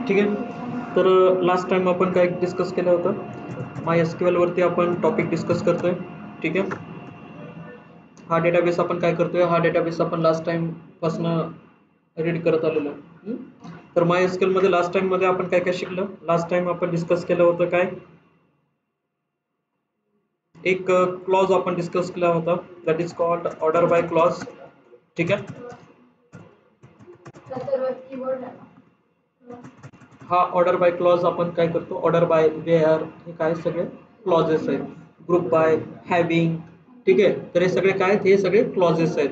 ठीक आहे. तर लास्ट टाइम आपण काय डिस्कस केलं होतं, MySQL वरती आपण टॉपिक डिस्कस करतोय. ठीक आहे. हा डेटाबेस आपण काय करतोय, हा डेटाबेस आपण लास्ट टाइम पासून रीड करत आलेलो आहे. तर MySQL मध्ये लास्ट टाइम मध्ये आपण काय काय शिकलं, लास्ट टाइम आपण डिस्कस केलं होतं काय, एक क्लॉज आपण डिस्कस केला होता, that is called order by clause. ठीक आहे. हा ऑर्डर बाय क्लॉज आपण काय करतो, ऑर्डर बाय, वेअर, हे काय सगळे क्लॉजेस आहेत. Group by, having. ठीक आहे. तर हे सगळे काय आहेत, हे सगळे क्लॉजेस आहेत.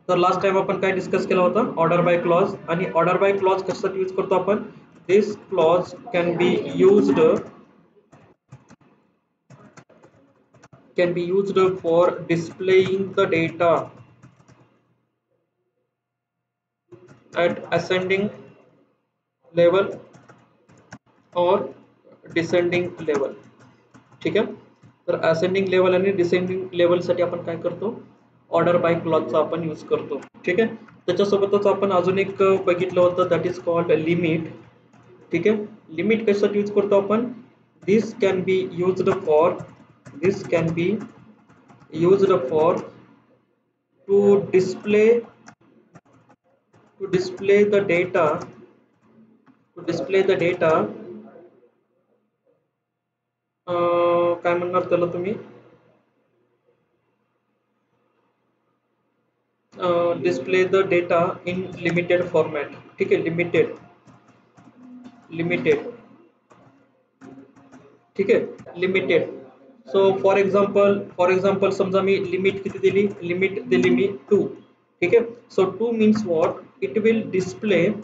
तर लास्ट टाइम आपण काय डिस्कस केला होता, ऑर्डर बाय क्लॉज. आणि ऑर्डर बाय क्लॉज कशासाठी यूज करतो आपण, this clause can be used for displaying the data at ascending level or descending level. ठीक आहे. तर असेंडिंग लेवल आणि डिसेंडिंग लेवल साठी आपण काय करतो, ऑर्डर बाय क्लॉजचा आपण यूज करतो. ठीक आहे. त्याच्यासोबतच आपण अजून एक बघितलं होतं, दॅट इज कॉल्ड लिमिट. ठीक आहे. लिमिट कशासाठी यूज करतो आपण, this can be used for to display the data काय म्हणणार त्याला तुम्ही, display the data in limited format. ठीक आहे. लिमिटेड. ठीक आहे. लिमिटेड. सो फॉर एक्झाम्पल समजा मी लिमिट किती दिली, लिमिट दिली मी 2. ठीक आहे. So 2 means what, it will display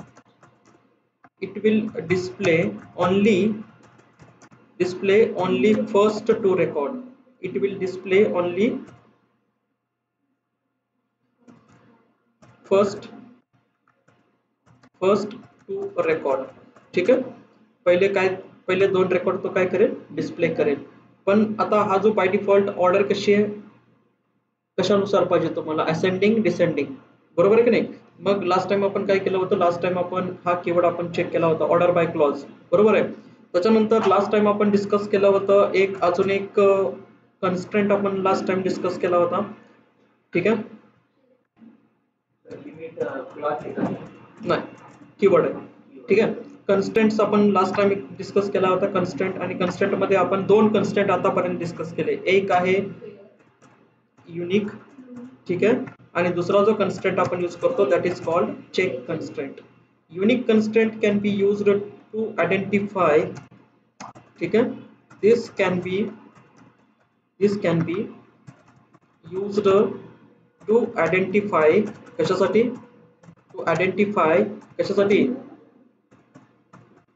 only first to record. It will display only first to record. ठीक आहे. पहिले 2 रेकॉर्ड तो काय करेल, डिस्प्ले करेल. पण आता हा जो बाय डिफॉल्ट ऑर्डर कशी आहे, कशानुसार पाहिजे तुम्हाला, असेंडिंग डिसेंडिंग, बरोबर आहे की नाही. मग लास्ट टाइम आपण काय केलं होतं, लास्ट टाइम आपण हा कीवर्ड आपण चेक केला होता, ऑर्डर बाय क्लॉज, बरोबर आहे. त्याच्यानंतर लास्ट टाइम आपण डिस्कस केलं होतं अजून एक कन्स्ट्रेंट आपण लास्ट टाइम डिस्कस केला होता. ठीक आहे. नाही, कीवर्ड आहे. ठीक आहे. कन्स्ट्रेंट्स आपण लास्ट टाइम डिस्कस केला होता, कन्स्ट्रेंट. आणि कन्स्ट्रेंट मध्ये आपण 2 कन्स्ट्रेंट आतापर्यंत डिस्कस केले, एक आहे युनिक. ठीक आहे. आणि दुसरा जो कन्स्ट्रेंट आपण यूज करतो, that is called check constraint. Unique constraint can be used to identify. ठीक आहे. This can be used to identify, कशासाठी, कशासाठी,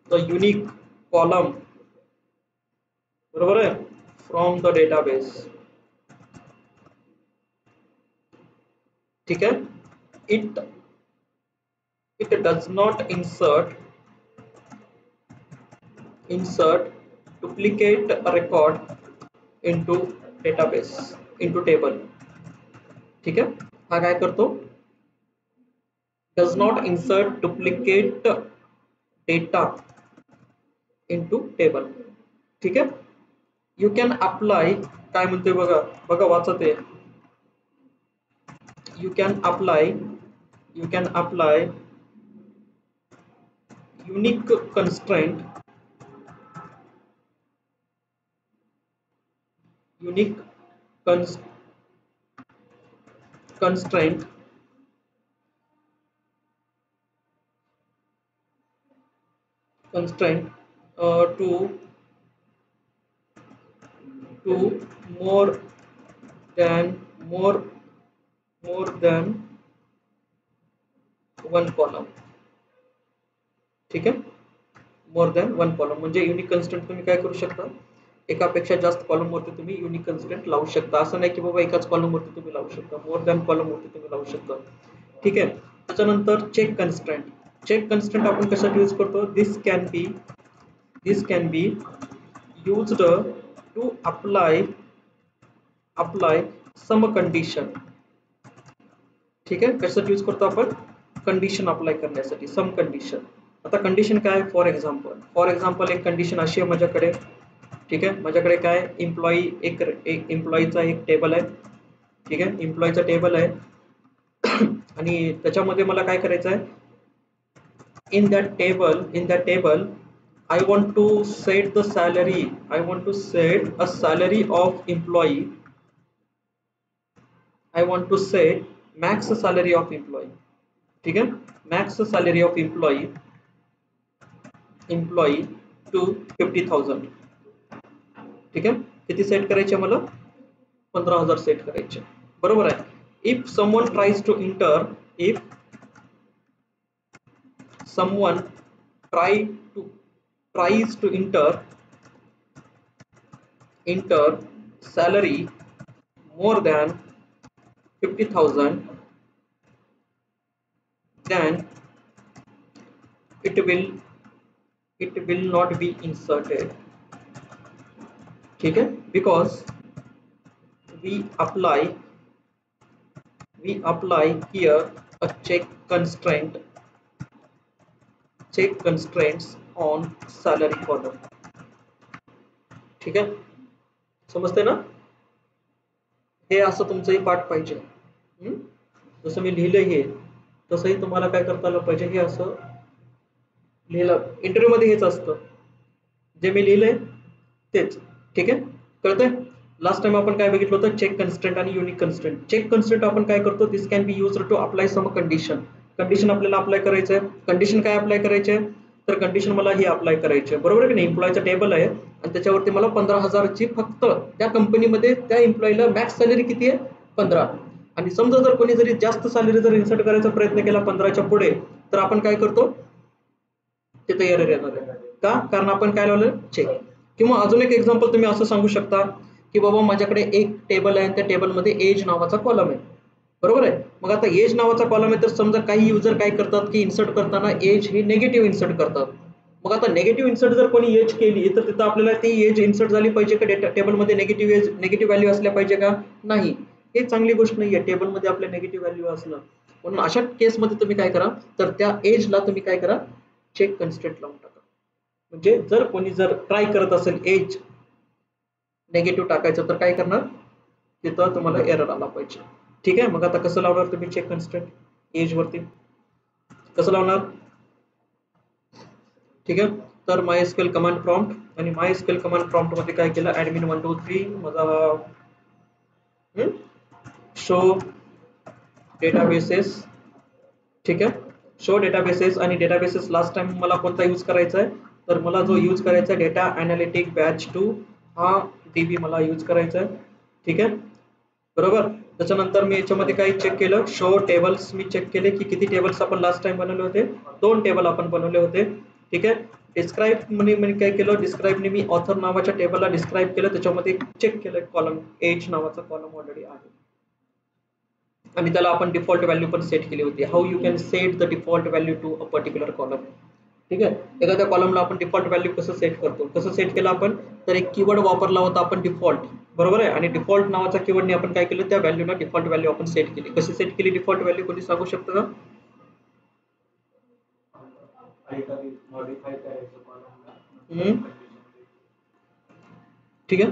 द युनिक कॉलम, बरोबर आहे, फ्रॉम द डेटाबेस. ठीक आहे. it does not insert duplicate record into table. ठीक आहे. हा काय करतो, does not insert duplicate data into table. ठीक आहे. यू कॅन अप्लाय, काय म्हणते बघा वाचत आहे, you can apply unique constraint constraint to more than one column. ठीक आहे. मोर दॅन वन कॉलम म्हणजे युनिक कन्स्ट्रेंट तुम्ही काय करू शकता, एकापेक्षा जास्त कॉलम वरती तुम्ही युनिक कन्स्ट्रेंट लावू शकता. असं नाही की बाबा एकाच कॉलम वरती तुम्ही लावू शकता, मोर दॅन कॉलम वरती तुम्ही लावू शकता. ठीक आहे. त्याच्यानंतर चेक कन्स्ट्रेंट आपण कशासाठी यूज करतो, this can be used to apply some condition. ठीक आहे. कशासाठी यूज करतो आपण, कंडिशन अप्लाय करण्यासाठी, सम कंडिशन. आता कंडिशन काय, फॉर एक्झाम्पल एक कंडिशन अशी आहे माझ्याकडे, ठीक आहे. माझ्याकडे काय एम्प्लॉई एक एम्प्लॉईचा एक टेबल आहे, ठीक आहे. एम्प्लॉईचा टेबल आहे आणि त्याच्यामध्ये मला काय करायचं आहे, in that table I want to set the salary, I want to set a salary of employee, I want to set max salary of employee, ठीक है. max salary of employee to 50,000, ठीक है. किती सेट करायचे मला, 15,000 set करायचे, बरोबर आहे. if someone tries to enter enter salary more than 50,000, then it will not be inserted, ठीक है. because we apply here a check constraints on salary column, ठीक है. समजते ना, हे असं तुमचंही पाठ पाहिजे. जसं मी लिहिलंय हे तसंही तुम्हाला काय करता आलं पाहिजे, हे असं लिहिलं. इंटरव्ह्यू मध्ये हेच असतं, जे मी लिहिलंय तेच, ठीक आहे. कळतंय. लास्ट टाइम आपण काय बघितलं होतं, चेक कन्स्ट्रेंट आणि युनिक कन्स्ट्रेंट. चेक कन्स्ट्रेंट आपण काय करतो, this can be used to apply some condition आपल्याला अप्लाय करायचं आहे. कंडिशन काय अप्लाय करायचे, तर कंडिशन मला ही अप्लाय करायची आहे, बरोबर आहे की नाही. एम्प्लॉयचा टेबल आहे आणि त्याच्यावरती मला 15,000ची फक्त त्या कंपनीमध्ये त्या एम्प्लॉईला मॅक्स सॅलरी किती आहे, 15. आणि समजा जर कोणी जरी जास्त सॅलरी जर इन्सर्ट करायचा प्रयत्न केला 15च्या पुढे, तर आपण काय करतो, तिथे एरर येणार आहे. का, कारण आपण काय लावलं, चेक. किंवा अजून एक एक्झाम्पल तुम्ही असं सांगू शकता की बाबा माझ्याकडे एक टेबल आहे, त्या टेबलमध्ये एज नावाचा कॉलम आहे, बरोबर आहे. मग आता एज नावाचा कॉलम आहे, तर समजा काही युजर काय करतात की इन्सर्ट करताना एज ही निगेटिव्ह इन्सर्ट करतात. मग आता निगेटिव्ह इन्सर्ट जर कोणी एज केली, तर तिथं आपल्याला ती एज इन्सर्ट झाली पाहिजे का, डेटा टेबलमध्ये निगेटिव्ह व्हॅल्यू असल्या पाहिजे का, नाही. हे चांगली गोष्ट नाही आहे टेबलमध्ये आपल्या निगेटिव्ह व्हॅल्यू असणं. म्हणून अशा केसमध्ये तुम्ही काय करा, तर त्या एजला तुम्ही काय करा, चेक कन्स्ट्रेंट लावून टाका. म्हणजे जर कोणी जर ट्राय करत असेल एज नेगेटिव्ह टाकायचं, तर काय करणार, तिथं तुम्हाला एरर आला पाहिजे, ठीक आहे. मग आता कसं लावणार तुम्ही चेक कन्स्ट्रेंट एज वरती, कसं लावणार, ठीक आहे. तर MySQL कमांड प्रॉम्प्ट, आणि MySQL कमांड प्रॉम्प्ट मध्ये काय केलं, admin 1 2 3 माझा शो डेटाबेसेस, ठीक आहे. शो डेटाबेसेस, आणि डेटाबेसेस लास्ट टाइम मला कोणता यूज करायचा आहे, तर मला जो यूज करायचा आहे डेटा एनालिटिक बॅच 2 हा डीबी मला यूज करायचा आहे, ठीक आहे, बरोबर. त्याच्यानंतर मी याच्यामध्ये काय चेक केलं, शो टेबल्स मी चेक केले की किती टेबल्स आपण लास्ट टाइम बनवले होते, 2 टेबल आपण बनवले होते, ठीक आहे. डिस्क्राइब मी काय केलं, डिस्क्राइबने मी ऑथर नावाच्या टेबलला डिस्क्राइब केलं, त्याच्यामध्ये चेक केलं कॉलम एज नावाचा कॉलम ऑलरेडी आहे आणि त्याला आपण डिफॉल्ट व्हॅल्यू पण सेट केली होती. How you can set the default value to a particular column, ठीक आहे. एखाद्या कॉलमला आपण डिफॉल्ट व्हॅल्यू कसं सेट करतो, कसं सेट केलं आपण, तर एक कीवर्ड वापरला होता आपण डिफॉल्ट, बरोबर आहे. आणि डिफॉल्ट नावाच्या कीवर्डने आपण काय केलं, त्या व्हॅल्यूला डिफॉल्ट व्हॅल्यू आपण सेट केली. कशी सेट केली डिफॉल्ट व्हॅल्यू, कोणी सांगू शकतं का, ठीक आहे.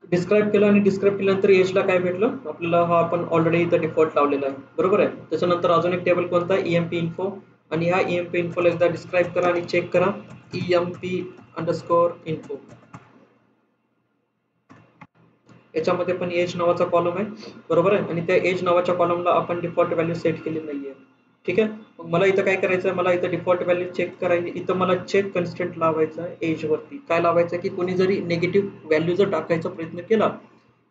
डिस्क्राइब केलं आणि डिस्क्राइब केल्यानंतर एजला काय भेटलं आपल्याला, हा आपण ऑलरेडी इथं डिफॉल्ट लावलेला आहे, बरोबर आहे. त्याच्यानंतर अजून एक टेबल कोणता, EMP इन्फो, आणि ह्या EMP इन्फोला एकदा डिस्क्राइब करा आणि चेक करा, EMP_info. याच्यामध्ये पण एज नावाचा कॉलम आहे, बरोबर आहे. आणि त्या एज नावाच्या कॉलमला आपण डिफॉल्ट व्हॅल्यू सेट केली नाहीये, ठीक आहे. मग मला इथं काय करायचं आहे, मला इथं डिफॉल्ट व्हॅल्यू चेक करायची, इथं मला चेक कन्स्ट्रेंट लावायचा आहे एज वरती. काय लावायचं की कोणी जरी निगेटिव्ह व्हॅल्यू जर टाकायचा प्रयत्न केला,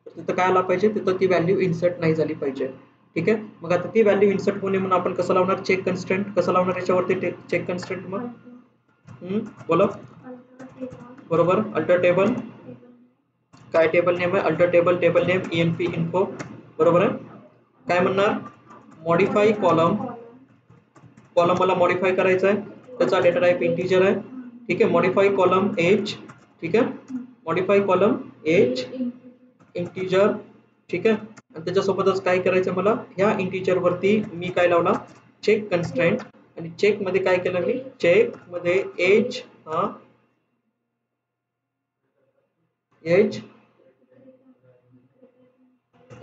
तर तिथं काय आला पाहिजे, तिथं ती व्हॅल्यू इन्सर्ट नाही झाली पाहिजे, ठीक आहे. मग आता ती व्हॅल्यू इन्सर्ट होणे म्हणून आपण कसं लावणार, चेक कन्स्ट्रेंट कसं लावणार याच्यावरती, चेक कन्स्ट्रेंट मग बोला, बरोबर. अल्टर टेबल, काय टेबल नेम आहे, alter table, table name EMP info, बरोबर आहे. काय म्हणणार, मॉडिफाई कॉलम, कॉलम मला मॉडिफाय करायचा आहे, त्याचा डेटा टाइप इंटीजर आहे, ठीक आहे. मॉडिफाई कॉलम एज, ठीक आहे. मॉडिफाई कॉलम एज इंटीजर ठीक आहे. आणि त्याच्यासोबतच काय करायचं मला, ह्या इंटिजर वरती मी काय लावला, चेक कन्स्ट्रेंट. आणि चेक मध्ये काय केलं मी, चेक मध्ये एज हा एज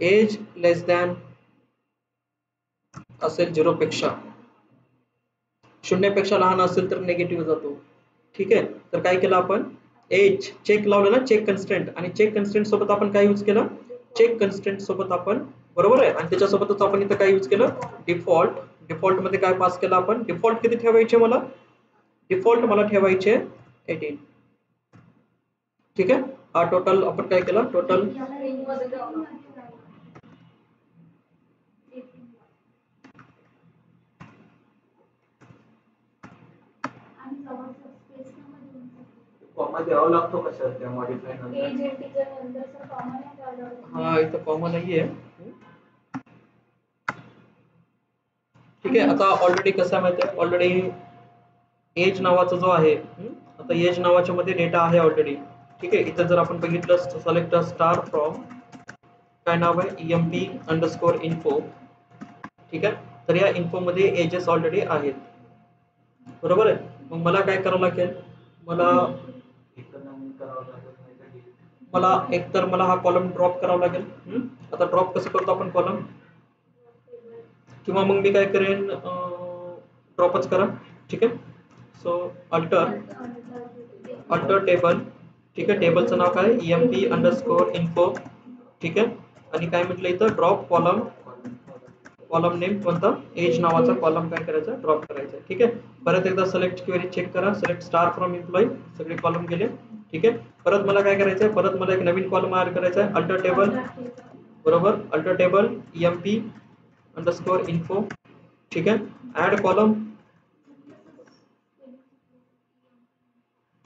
एज लेस दॅन असेल 0 पेक्षा, 0 पेक्षा लहान असेल तर निगेटिव्ह जातो. ठीक आहे. तर काय केलं आपण, एज चेक लावलं ना, चेक कन्स्ट्रेंट, आणि चेक कन्स्ट्रेंट सोबत आपण काय यूज केलं, चेक कन्स्ट्रेंट सोबत आपण, बरोबर आहे, आणि त्याच्यासोबतच आपण इथं काय यूज केलं, डिफॉल्ट. डिफॉल्ट मध्ये काय पास केलं आपण, डिफॉल्ट किती ठेवायचे मला, डिफॉल्ट मला ठेवायचे 18. ठीक आहे. हा टोटल आपण काय केला, टोटल कॉमा द्यावा लागतो का सर त्या मॉडिफाय हा इथं कॉमा नाहीये. ठीक आहे. आता ऑलरेडी कसं माहिती आहे, ऑलरेडी एज नावाचा जो आहे, आता एज नावाच्या मध्ये डेटा आहे ऑलरेडी. ठीक आहे. इथं जर आपण बघितलं, सिलेक्ट स्टार फ्रॉम काय नाव आहे, emp_info. ठीक आहे. तर या इन्फो मध्ये एजेस ऑलरेडी आहेत, बरोबर आहे. मग मला काय करावं लागेल, मला मला एकतर मला हा कॉलम ड्रॉप करावा लागेल. आता ड्रॉप कसं करतो आपण कॉलम, किंवा मग मी काय करेन, ड्रॉपच करा. ठीक आहे. So alter table. ठीक आहे. टेबलचं नाव काय, emp_info. ठीक आहे. आणि काय म्हटलं इथं, ड्रॉप कॉलम, कॉलम नेम कोणता, एज नावाचा कॉलम काय करायचा, ड्रॉप करायचा. ठीक आहे. परत एकदा सिलेक्ट क्वेरी चेक करा, सिलेक्ट स्टार फ्रॉम एम्प्लॉई, सगळे कॉलम गेले. ठीक आहे. परत मला काय करायचं आहे, परत मला एक नवीन कॉलम ऍड करायचा आहे, अल्टर टेबल, बरोबर, अल्टर टेबल emp_info. ठीक आहे. Add column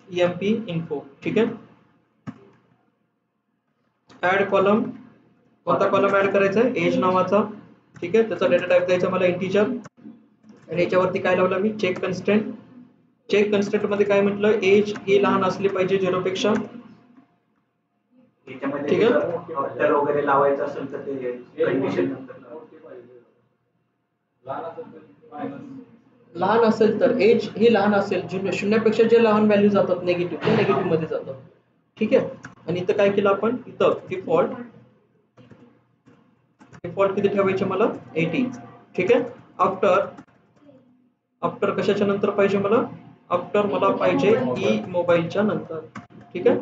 emp_info. ठीक आहे. ऍड कॉलम, कोणता कॉलम ऍड करायचा आहे, एज नावाचा. ठीक आहे. त्याचा डेटा टाइप द्यायचा मला इंटिजर. आणि याच्यावरती काय लावलं मी, चेक कन्स्ट्रेंट. चेक कन्स्ट्रेंट मध्ये काय म्हटलं, एज ही लहान असली पाहिजे 0 पेक्षा. ठीक आहे. आफ्टर वगैरे लावायचं असेल तर ते कंडिशन नंतर लहान असेल तर, एज ही लहान असेल, 0 पेक्षा जे लहान व्हॅल्यू जातात निगेटिव्ह, ते निगेटिव्ह मध्ये जातात. ठीक आहे. आणि इथं काय केलं आपण, इथं डिफॉल्ट, डिफॉल्ट किती ठेवायचे मला, 80. ठीक आहे. आफ्टर, आफ्टर कशाच्या नंतर पाहिजे मला, आफ्टर मला पाहिजे ई मोबाईलच्या नंतर. ठीक आहे.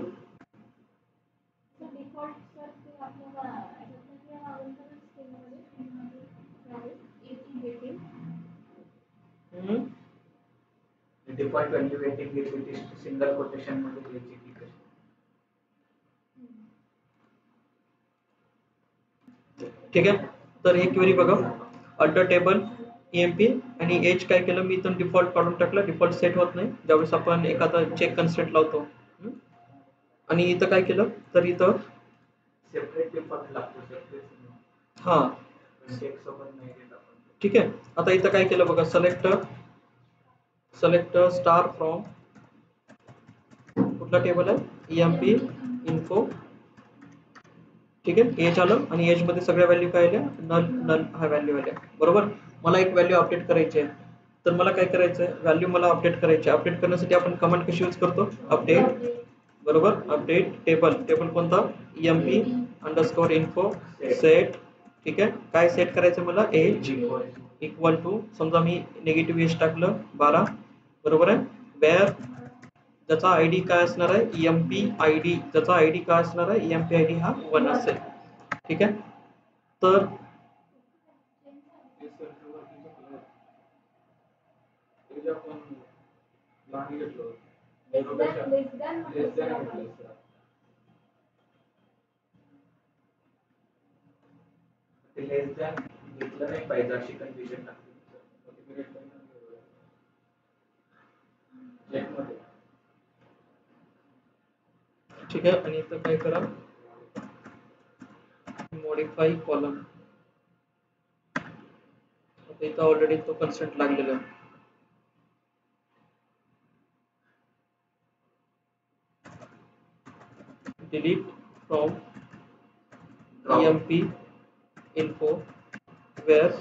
डिफॉल्ट व्हॅल्यू वेटिंग घेतली सिंगल कोटेशन मध्ये घ्यायची. ठीक आहे. तर ही क्वेरी बघा, अल्टर टेबल emp, आणि एज काय केलं मी, इथून डिफॉल्ट काढून टाकलं, डिफॉल्ट सेट होत नाही ज्यावेळेस आपण एखादा चेक कन्स्ट्रेंट लावतो. आणि इथं काय केलं, तर इथं सेपरेट डिफॉल्ट लागतो, सेपरेट. हा चेक सोबत नाही देत आपण. ठीक आहे. आता इथं काय केलं बघा, सिलेक्ट, सिलेक्ट स्टार फ्रॉम, कुठला टेबल आहे, emp_info. ठीक आहे. एज आलं, आणि एज मध्ये सगळ्या व्हॅल्यू काय आल्या, नल नल हा व्हॅल्यू आल्या, बरोबर. मला एक व्हॅल्यू अपडेट करायची आहे, तर मला काय करायचं आहे, व्हॅल्यू मला अपडेट करायची आहे. अपडेट करण्यासाठी आपण कमांड कशी यूज करतो, अपडेट, बरोबर, अपडेट टेबल. टेबल कोणता, emp_info सेट. ठीक आहे. काय सेट करायचं मला, एज इक्वल टू, समजा मी निगेटिव्ह एज टाकलं 12, बरोबर आहे. वेअर, त्याचा आयडी काय असणार आहे, emp_id, त्याचा आयडी काय असणार आहे, emp_id हा 1 असेल. ठीक आहे. तर लेस दॅन घेतलं नाही पाहिजे अशी कंडिशन लागते. ठीक आहे. आणि इथं काय करा, मॉडिफाई कॉलम. आता इथं ऑलरेडी तो कन्स्ट्रेंट लागलेला आहे. Delete from emp info where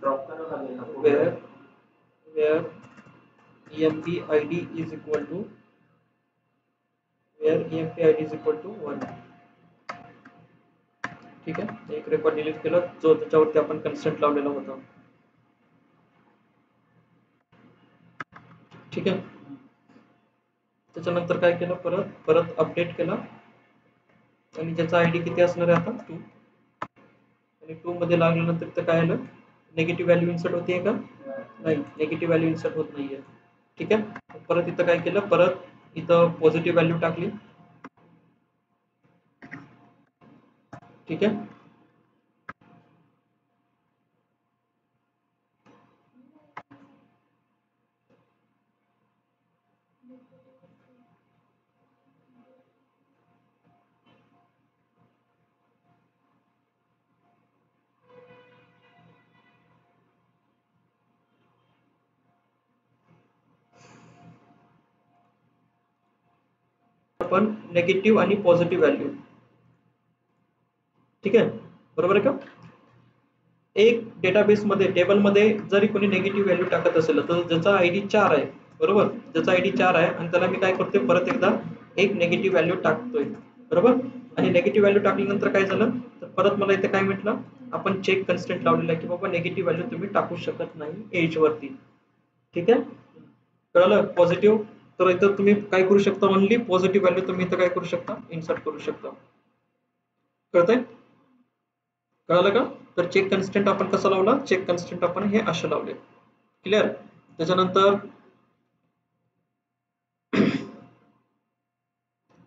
drop करावं लागेल ना where where emp id is equal to where emp id is equal to 1. ठीक आहे, एक रेकॉर्ड डिलीट केला जो त्याच्यावरती आपण कन्स्ट्रेंट लावलेला होता. ठीक आहे, त्याच्यानंतर काय केलं, परत अपडेट केला आणि ज्याचा आयडी किती असणार आहे आता 2 आणि 2 मध्ये लागल्यानंतर इथं काय आलं, नेगेटिव्ह व्हॅल्यू इन्सर्ट होते का, नाही नेगेटिव्ह व्हॅल्यू इन्सर्ट होत नाहीये. ठीक आहे, परत इथं काय केलं, परत इथं पॉझिटिव्ह व्हॅल्यू टाकली. ठीक आहे, आपण नेगेटिव्ह आणि पॉझिटिव्ह व्हॅल्यू. ठीक आहे, बरोबर आहे का. एक डेटाबेस मध्ये टेबल मध्ये जरी कोणी नेगेटिव्ह व्हॅल्यू टाकत असेल तर ज्याचा आयडी 4 आहे, बरोबर, ज्याचा आयडी 4 आहे आणि त्याला मी काय करतोय, परत एकदा एक नेगेटिव्ह व्हॅल्यू टाकतोय, बरोबर. आणि नेगेटिव्ह व्हॅल्यू टाकल्यानंतर काय झालं, तर परत मला इथे काय म्हटलं, आपण चेक कन्स्ट्रेंट लावलेला आहे की बाबा नेगेटिव्ह व्हॅल्यू तुम्ही टाकू शकत नाही एज वरती. ठीक आहे, कळलं. पॉझिटिव्ह, तर इथं तुम्ही काय करू शकता, ओनली पॉझिटिव्ह व्हॅल्यू तुम्ही इथं काय करू शकता, इन्सर्ट करू शकता. कळतंय, कळलं का. तर चेक कन्स्टंट आपण कसं लावला, चेक कन्स्टंट आपण हे असे लावले. क्लिअर. त्याच्यानंतर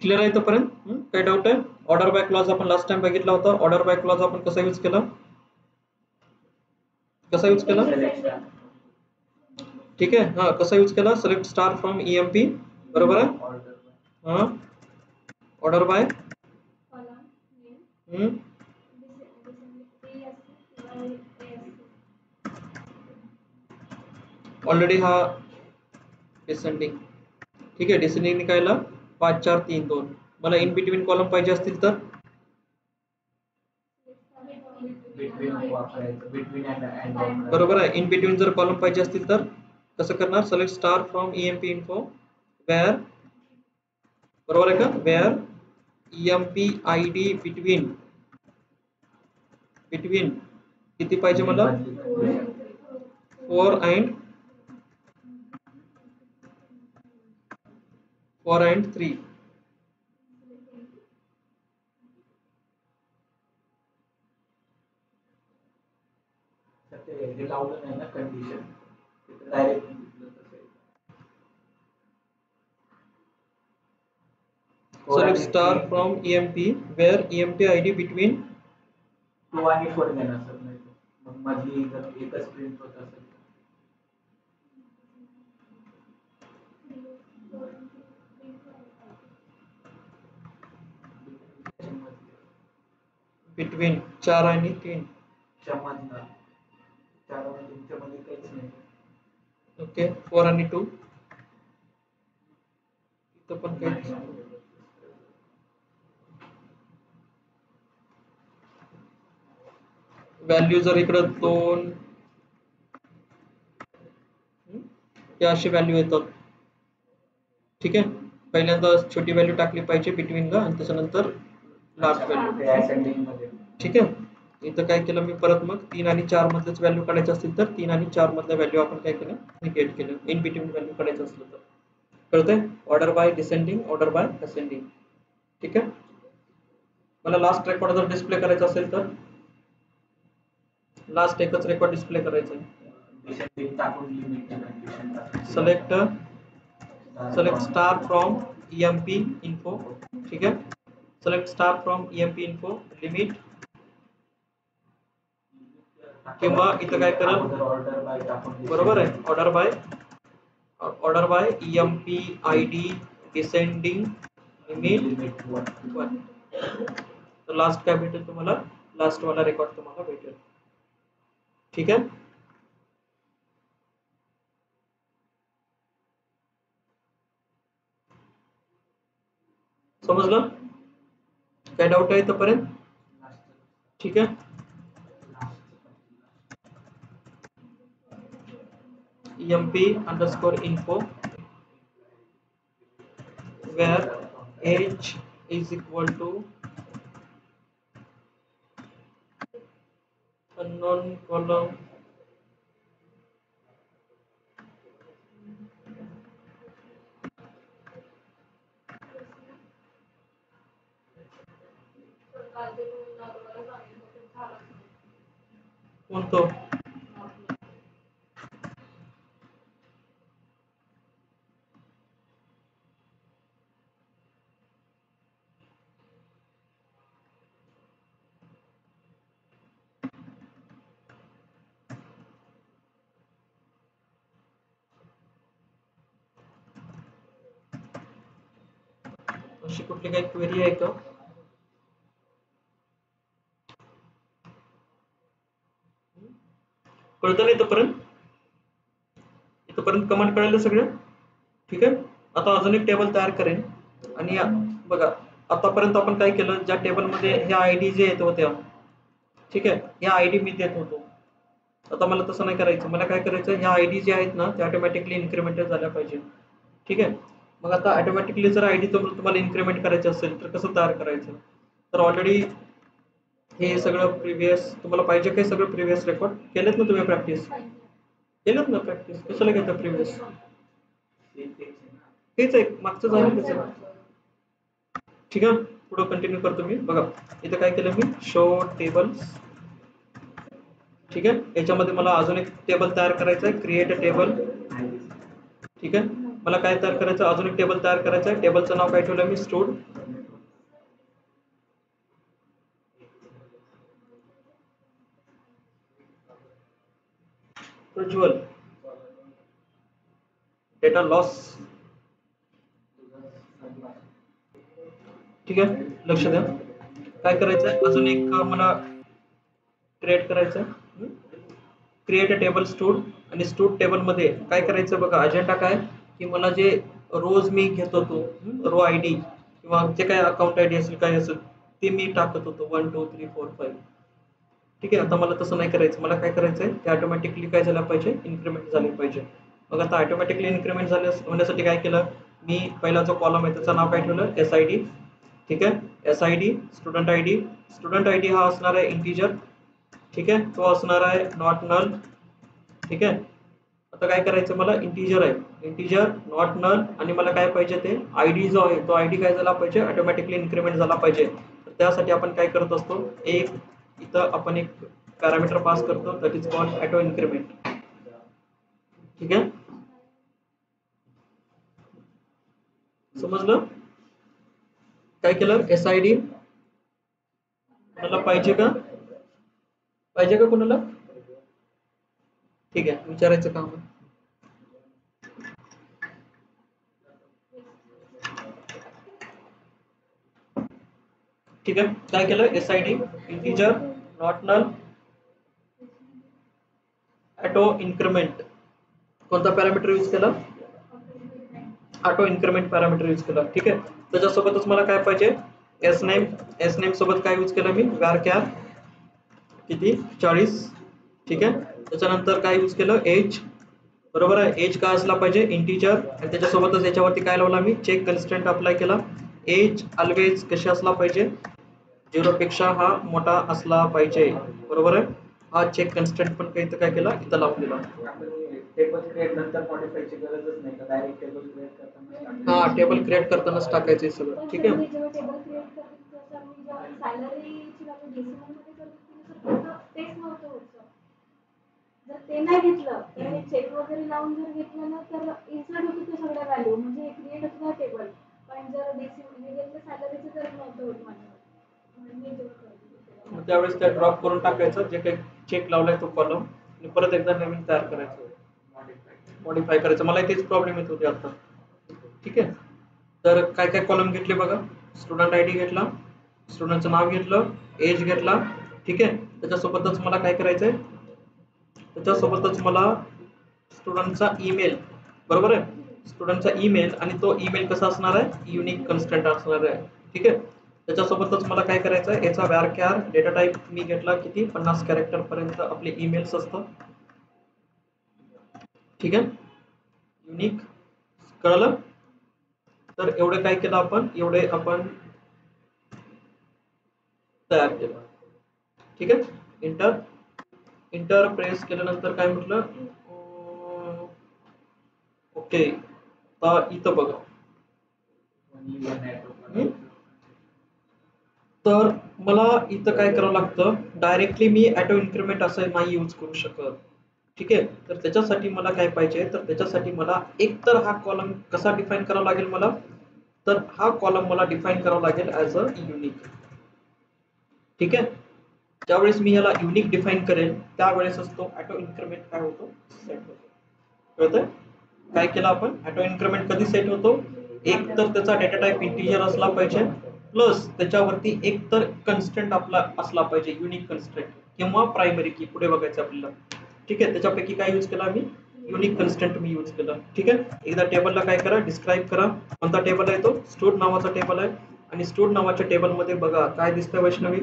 क्लिअर आहे इथपर्यंत, काही डाऊट आहे. ऑर्डर बाय क्लॉज आपण लास्ट टाइम बघितला होता. ऑर्डर बाय क्लॉज आपण कसा यूज केला, कसा यूज केला, ठीक आहे, हा कसा यूज केला, सिलेक्ट स्टार फ्रॉम ईएमपी, बरोबर आहे. हा, ऑर्डर बाय ऑलरेडी हा डिसेंडिंग. ठीक आहे, डिसेंडिंग निघायला 5 4 3 2. मला इन बिटवीन कॉलम पाहिजे असतील तर बरोबर आहे. इन बिटवीन जर कॉलम पाहिजे असतील तर कसं करणार, select star from EMP info where, बरोबर आहे का, वेअर ईएमपी आयडी बिटवीन किती पाहिजे मला, 4 and 3. हे लावलं नाही ना condition, direct select star from EMP where EMP ID between 2 आणि 4 देणार सर, नाही मग माझी जर एकच प्रिंट होत असेल between 4 आणि 3 मधला 4 आणि 3 च्या मध्ये काहीच नाही. ओके, 4 आणि 2 इथं पण काही व्हॅल्यू जर इकडे 2 या अशी व्हॅल्यू येतात. ठीक आहे, पहिल्यांदा छोटी व्हॅल्यू टाकली पाहिजे बिटवीनला आणि त्याच्यानंतर लास्ट व्हॅल्यू. ठीक आहे, इथं काय केलं मी, परत मग 3 आणि 4 मधलेच व्हॅल्यू काढायचे असतील तर 3 आणि 4 मधल्या व्हॅल्यू आपण काय केलं, निगेट केलं. इन बिटवीन व्हॅल्यू काढायचं असलं तर कळतंय. Order by descending, order by ascending. ठीक आहे, मला लास्ट रेकॉर्ड जर डिस्प्ले करायचा असेल तर लास्ट एकच रेकॉर्ड डिस्प्ले करायचं आहे. Select star from EMP info. ठीक आहे, select star from EMP info limit, किंवा इथं काय करा, बरोबर आहे, order by EMP ID descending limit 1. तर लास्ट काय भेटेल तुम्हाला, लास्ट वाला रेकॉर्ड तुम्हाला भेटेल. ठीक आहे, समजलं. काय डाऊट आहे इथपर्यंत? ठीक आहे. emp_info where age is equal to unknown column कोणतं? अशी कुठली काही क्वेरी आहे का? कळतं नाही इथपर्यंत? इथपर्यंत कमांड कळलं सगळं? ठीक आहे. आता अजून एक टेबल तयार करेन आणि बघा आतापर्यंत आपण काय केलं, ज्या टेबलमध्ये ह्या आयडी जे येत होत्या, ठीक आहे, या आयडी मी देत होतो. आता मला तसं नाही करायचं. मला काय करायचं, ह्या आयडी जे आहेत ना त्या ऑटोमॅटिकली इन्क्रिमेंटेड झाल्या पाहिजे. ठीक आहे. मग आता ऑटोमॅटिकली जर आयडी तुम्हाला इन्क्रिमेंट करायचं असेल तर कसं तयार करायचं? तर ऑलरेडी हे सगळं प्रिव्हियस तुम्हाला पाहिजे काही सगळं प्रिव्हियस रेकॉर्ड केलेत ना तुम्ही? प्रॅक्टिस केलेत ना? प्रॅक्टिस कशाला घेता प्रिव्हियस? हेच आहे मागचं झालं त्याचं. ठीक आहे. पुढे कंटिन्यू करतो मी. बघा इथं काय केलं मी, शो टेबल्स. ठीक आहे. याच्यामध्ये मला अजून एक टेबल तयार करायचं आहे, क्रिएट अ टेबल. ठीक आहे. मला काय तयार करायचं, अजून एक टेबल तयार करायचं आहे. टेबलचं नाव काय ठेवलं मी, स्टूड. Prajwal data loss. ठीक आहे. लक्ष द्या. काय करायचं आहे, अजून एक मला क्रिएट करायचं आहे, क्रिएट अ टेबल स्टूड. आणि स्टूड टेबल मध्ये काय करायचं बघा, अजेंडा काय की मला जे रोज मी घेत होतो, रो आयडी किंवा जे काय अकाउंट आयडी असेल काय असेल ते मी टाकत होतो 1 2 3 4 5. ठीक आहे. आता मला तसं नाही करायचं. मला काय करायचं आहे, ते ऑटोमॅटिकली काय झालं पाहिजे, इन्क्रिमेंट झाले पाहिजे. मग आता ऑटोमॅटिकली इन्क्रिमेंट होण्यासाठी काय केलं मी, पहिला जो कॉलम आहे त्याचं नाव काय ठेवलं, SID. ठीक आहे. SID student ID. Student ID हा असणार आहे इंटिजर. ठीक आहे. तो असणार आहे नॉट नल. ठीक आहे. आता काय करायचं, मला इंटिजर आहे, इंटिजर नॉट नल, आणि मला काय पाहिजे ते आयडी जो आहे तो आयडी काय झाला पाहिजे, ऑटोमॅटिकली इन्क्रिमेंट झाला पाहिजे. तर त्यासाठी आपण काय करत असतो, एक इथं आपण एक पॅरामीटर पास करतो, that is called auto increment. ठीक आहे. समजलं? काय केलं, SID कोणाला पाहिजे का, पाहिजे का कोणाला? ठीक आहे, विचारायचं काम आहे. ठीक आहे. काय केलं, SID integer not null auto increment. कोणता पॅरामीटर यूज केला, ऑटो इन्क्रिमेंट पॅरामीटर यूज केला. ठीक आहे. त्याच्यासोबतच मला काय पाहिजे, एस नेम सोबत काय यूज केलं मी, varchar किती 40. ठीक आहे. त्याच्यानंतर काय यूज केलं, एज. बरोबर आहे. एज काय असला पाहिजे, इंटिजर. आणि त्याच्यासोबतच याच्यावरती काय लावला मी, चेक कन्स्ट्रेंट अप्लाय केला. एज ऑलवेज कशी असला पाहिजे, 0 पेक्षा हा मोठा असला पाहिजे. बरोबर आहे. हा चेक कन्स्ट्रेंट पण काही काय केला, इथं लावून दिला. टेबल क्रिएट नंतर मॉडिफायची गरजच नाही का, डायरेक्ट टेबल क्रिएट करताना? हा, टेबल क्रिएट करतानाच टाकायचं सगळं. ठीक आहे. टेबल क्रिएट करतो तर मी सॅलरीची व्हॅल्यू डेसिमल मध्ये करतो तर तेच नव्हतं होतं. जर ते नाही घेतलं तर हे चेक वगैरे लावून जर घेतलं ना तर इन्सर्ट होतं ते सगळ्या व्हॅल्यू, म्हणजे क्रिएट होतं टेबल. पण जर डेसिमल हे घेतलं सॅलरीचं तर नव्हतं होत माझ्यावर. त्यावेळेस त्या ड्रॉप करून टाकायचं, जे काही चेक लावलाय तो कॉलम, आणि परत एकदा नवीन तयार करायचं, मॉडिफाय करायचं. मला तेच प्रॉब्लेम येत होते आता. ठीक आहे. तर काय काय कॉलम घेतले बघा, स्टुडंट आयडी घेतला, स्टुडंटचं नाव घेतलं, एज घेतला. ठीक आहे. त्याच्यासोबतच मला काय करायचंय, त्याच्यासोबतच मला स्टुडंटचा ईमेल. बरोबर आहे. स्टुडंटचा ईमेल, आणि तो ईमेल कसा असणार आहे, युनिक कन्स्ट्रेंट असणार आहे. ठीक आहे. त्याच्यासोबतच मला काय करायचं आहे, याचा varchar डेटा टाईप मी घेतला किती 50 कॅरेक्टर पर्यंत आपले ईमेल्स असतं. ठीक आहे, युनिक. कळलं? तर एवढे काय केलं आपण, एवढे आपण तयार केलं. ठीक आहे, इंटर प्रेस केल्यानंतर काय म्हटलं, ओके. तर इथं बघा, तर मला इथं काय करावं लागतं, डायरेक्टली मी ऑटो इन्क्रीमेंट असं नाही यूज करू शकत. ठीक आहे, तर त्याच्यासाठी मला काय पाहिजे, तर त्याच्यासाठी मला एक तर हा कॉलम कसा डिफाईन करावा लागेल मला, तर हा कॉलम मला डिफाईन करावा लागेल ॲज अ युनिक. ठीक आहे, ज्यावेळेस मी याला युनिक डिफाईन करेल त्यावेळेसच तो ऑटो इन्क्रीमेंट काय होतो, सेट होतो. कळतंय? काय केलं आपण, ऑटो इन्क्रीमेंट कधी सेट होतो, एक तर त्याचा डेटा टाईप इंटिजर असला पाहिजे, प्लस त्याच्यावरती एक तर कन्स्टंट आपला असला पाहिजे, युनिक कन्स्टंट किंवा प्रायमरी की, पुढे बघायचं आपल्याला. ठीक आहे, त्याच्यापैकी काय यूज केला मी, युनिक कन्स्टंट मी यूज केलं. ठीक आहे, एकदा टेबलला काय करा, डिस्क्राईब करा. कोणता टेबल आहे तो, स्टूड नावाचा टेबल आहे. आणि स्टूड नावाच्या टेबलमध्ये बघा काय दिसतंय वैष्णवी,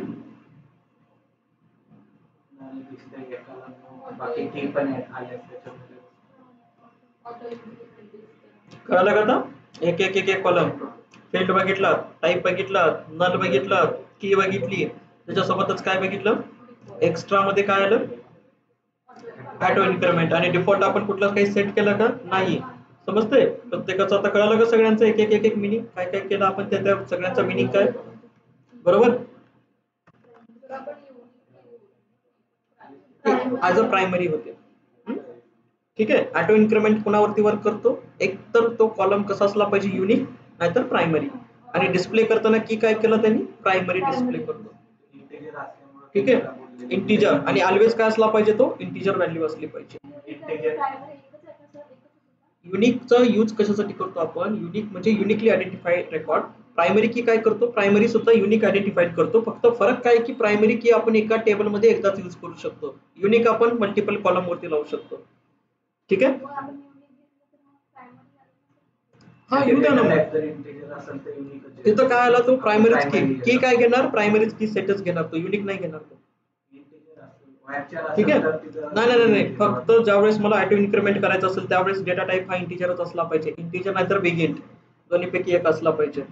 बाकी की पण आले त्याच्यामध्ये. कळालं का आता, एक एक एक एक कॉलम, फील्ड बघितला, टाईप बघितला, नल बघितला, की बघितली, त्याच्यासोबतच काय बघितलं, एक्स्ट्रा मध्ये काय आलं, ऑटो इन्क्रीमेंट. आणि डिफॉल्ट आपण कुठलं काही सेट केलं का नाही, समजते प्रत्येकाचं. आता कळालं का सगळ्यांचं, एक एक एक एक मिनिंग काय काय केलं आपण, त्या सगळ्यांचा मिनिंग काय, बरोबर. ॲज अ प्रायमरी होते. ठीक आहे, ऑटो इन्क्रीमेंट कोणावरती वर्क करतो, एक तर तो कॉलम कसा असला पाहिजे, युनिक नाहीतर प्रायमरी. आणि डिस्प्ले करताना की काय केलं त्यांनी, प्रायमरी डिस्प्ले करतो. ठीक आहे, इंटिजर. आणि ऑलवेज काय असला पाहिजे, तो इंटिजर व्हॅल्यू असली पाहिजे. युनिकचा यूज कशासाठी करतो आपण, युनिक म्हणजे युनिकली आयडेंटिफाईड रेकॉर्ड. प्रायमरी की काय करतो, प्रायमरी सुद्धा युनिक आयडेंटिफाईड करतो. फक्त फरक काय की प्रायमरी की आपण एका टेबलमध्ये एकदाच यूज करू शकतो, युनिक आपण मल्टिपल कॉलम वरती लावू शकतो. ठीक आहे, हा येऊ द्या ना मग. तिथं काय आला, तो प्रायमरीच की काय घेणार, प्रायमरीच की सेटच घेणार, तो युनिक नाही घेणार तो. ठीक आहे, नाही नाही नाही, फक्त ज्यावेळेस मला ऑटो इन्क्रीमेंट करायचं असेल त्यावेळेस डेटा टाईप हा इंटिजरच असला पाहिजे, इंटिजर नाहीतर बिगिंट, दोन्हीपैकी एक असला पाहिजे.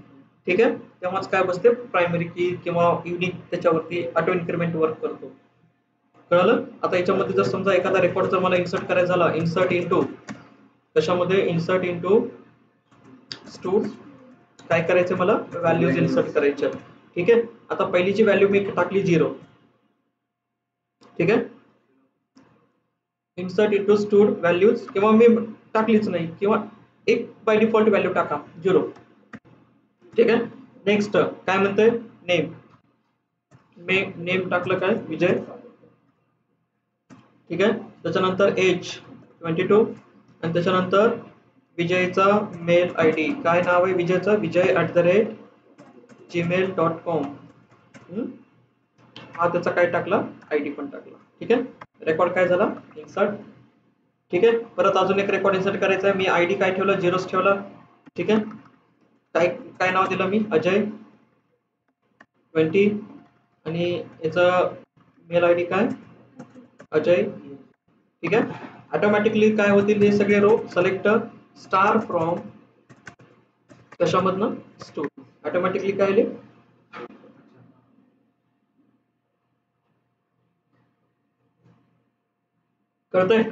ठीक आहे, तेव्हाच काय बसते, प्रायमरी की किंवा युनिक त्याच्यावरती ऑटो इन्क्रीमेंट वर्क करतो. कळलं? आता याच्यामध्ये जर समजा एखादा रेकॉर्ड जर मला इन्सर्ट करायचा झाला, इन्सर्ट इंटू कशामध्ये, इन्सर्ट इंटू स्टूड, काय करायचं मला, व्हॅल्यूज इन्सर्ट करायच्या. ठीक आहे, आता पहिलीची व्हॅल्यू मी टाकली 0. ठीक आहे, इन्सर्ट इंटू स्टूड व्हॅल्यूज, किंवा मी टाकलीच नाही, किंवा एक बाय डिफॉल्ट व्हॅल्यू टाका 0. ठीक आहे, नेक्स्ट काय म्हणतंय, नेम, नेम टाकलं काय, विजय. ठीक आहे, त्याच्यानंतर एज 22, आणि त्याच्यानंतर विजयचा मेल आय डी, काय नाव आहे विजयचा, vijay@gmail.com. हा त्याचा काय टाकला, आयडी पण टाकला. ठीक आहे, रेकॉर्ड काय झाला, इन्सर्ट. ठीक आहे, परत अजून एक रेकॉर्ड इन्सर्ट करायचा आहे, मी आयडी काय ठेवला, 0 ठेवला. ठीक आहे, काय काय नाव दिलं मी, अजय 20, आणि याचा मेल आयडी काय, अजय. ठीक आहे, ऑटोमॅटिकली काय होतील हे सगळे रो, सिलेक्ट स्टार फ्रॉम कशामधनं, स्टूड. ऑटोमॅटिकली काय आले, कळतंय,